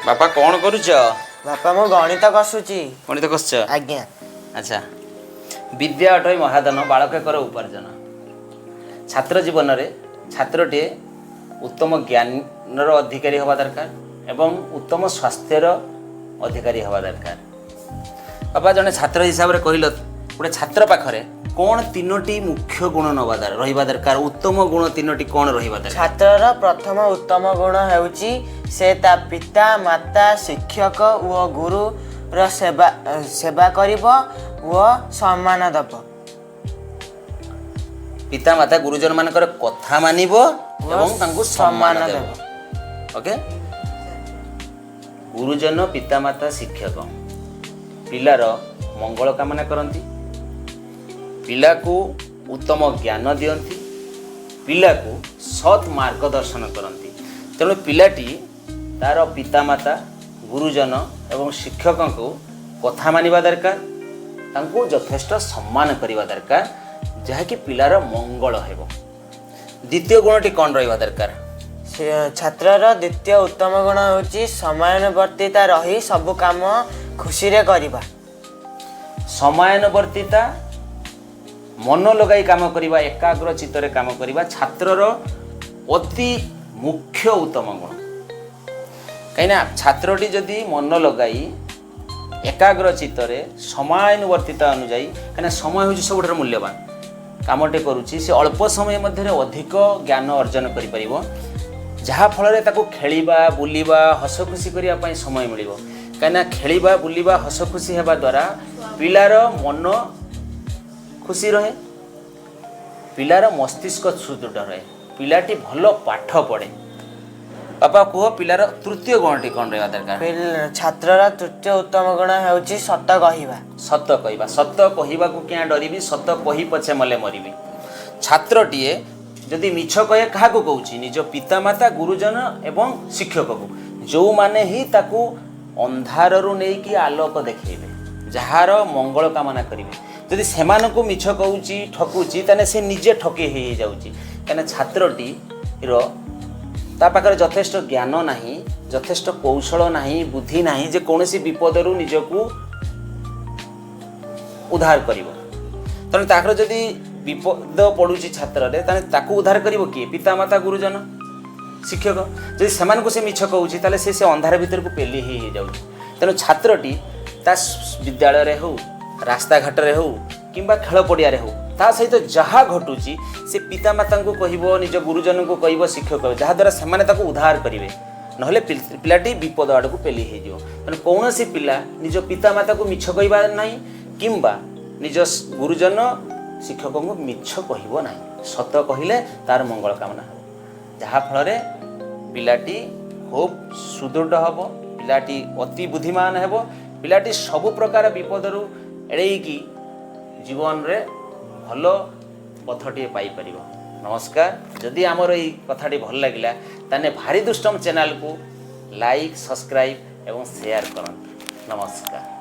बापा कौन करुच? बापा मु गणित कसुची। गणित कस? आज्ञा। अच्छा। विद्या अटई महाधन बालक कर उपार्जन। छात्र जीवन रे छात्रटे उत्तम ज्ञानर अधिकारी हवा दरकार एवं उत्तम स्वास्थ्यर अधिकारी हवा दरकार। बापा जने छात्र हिसाब रे कहल गोटे छात्र पाखरे कौन तीनोटी मुख्य गुण रहिबा दरकार? उत्तम गुण तीनोटी कौन रहिबा दरकार? छात्रर प्रथम उत्तम गुण हेउची से ता पिता माता शिक्षक व गुरु र सेवा करिब व सम्मान दब। पिता माता गुरुजन मानकर कथा मानिब एवं तांको सम्मान देब। ओके। गुरुजन पिता माता शिक्षक पिलार मंगल कामना करती, पिला को उत्तम ज्ञान दियंती, पिला को सत् मार्गदर्शन करती। तेणु पिलाटी तार पिता माता गुरुजन एवं शिक्षक को कथा मानिबा दरकार, तांको यथेष्ट सम्मान करिबा दरकार, जहाँकि पिलार मंगल हेबो। द्वितीय गुणटी कौन रहिबा दरकार? छात्रर द्वितीय उत्तम गुण हेउची समयानुवर्तिता रही सब काम खुशी रे करिबा। समयानुवर्तिता मन लगाई काम करिबा, एकाग्र चित्तरे काम करिबा छात्रर अति मुख्य उत्तम गुण। कहीं छात्रटी जदि मन लगाई एकाग्र चित्तरे समयानुवर्तिता अनुजाई, कहीं समय हूँ सब मूल्यवान कामटे करुच्ची से अल्प समय मध्य अधिक ज्ञान अर्जन करिपरिबो, जहाँ फल ताको खेलिबा बुलिबा हस खुशी करने समय मिलिबो। कहीं खेलिबा बुलिबा हस खुशी हेबा द्वारा पिलार मन खुशी रहे, पिलार मस्तिष्क सुदृढ़ रहे, पिलाटी भल पाठ पढ़े। बापा कह पिलार तृतीय गुणटी कौन रहा दरकार? छात्रर तृतीय उत्तम गुण हेउची सत कहिबा। सत कहवा, सत कहवा को क्या डरबी, सत कही पछे मले मरबी। छात्रटीए जदि मिछ कहे क्या कहूँ? निज पिता माता गुरुजन एवं शिक्षक को, जो माने ही ताकू अंधारु नहीं कि आलोक देखेबे, जार मंगल कामना करेंगे। जदि सेमानकु मिछ कहूँ ठकुची ताने से निजे ठकी हो जाऊँगी, कहीं छात्रटी ता पाखरे यथेष्ट ज्ञान नाही, यथेष्ट कौशल नाही, बुद्धि नाही जे कौनसी विपदरू निजकू उद्धार करिवो। तेणु ताकर जदि विपद पड़ुची छात्र रे ताने ताकू उद्धार करिवो किए? पिता माता गुरुजन शिक्षक। जदि सेमानकु से मिछ कहूँ ताले से अंधार भीतर को पेली हो जाऊँगी। तेणु छात्रटी ता विद्यालय रे हो, रास्ता घाट रे हो किंबा खेल पड़िया रे हो, ता सहित जहाँ घटुची से पिता माता को कहबो, निज गुरुजन को कहबो, शिक्षक कहबो, जहाँ द्वारा सेमाने ताको उद्धार करिवे, नहले पिलाटी विपद आड़ को पेली हो जाओ। तेणु कौन सी पिला निज पिता माता को मिछ कहबा नहीं किंबा निज गुरुजन शिक्षक को मिछ कहबो नहीं, सत कहले तार मंगल कामना हो, जहाँ फल पिलाटी खूब सुदृढ़ हम, पिलाटी अति बुद्धिमान हेबो, पिलाटी सबु प्रकार विपदरू एड़ेकी जीवन रे भल पथटे पाइपर। नमस्कार। जदि आमर ये कथाटी भल लगिला ताने भारी दुष्टम चैनल को लाइक सब्सक्राइब एवं शेयर करंतु। नमस्कार।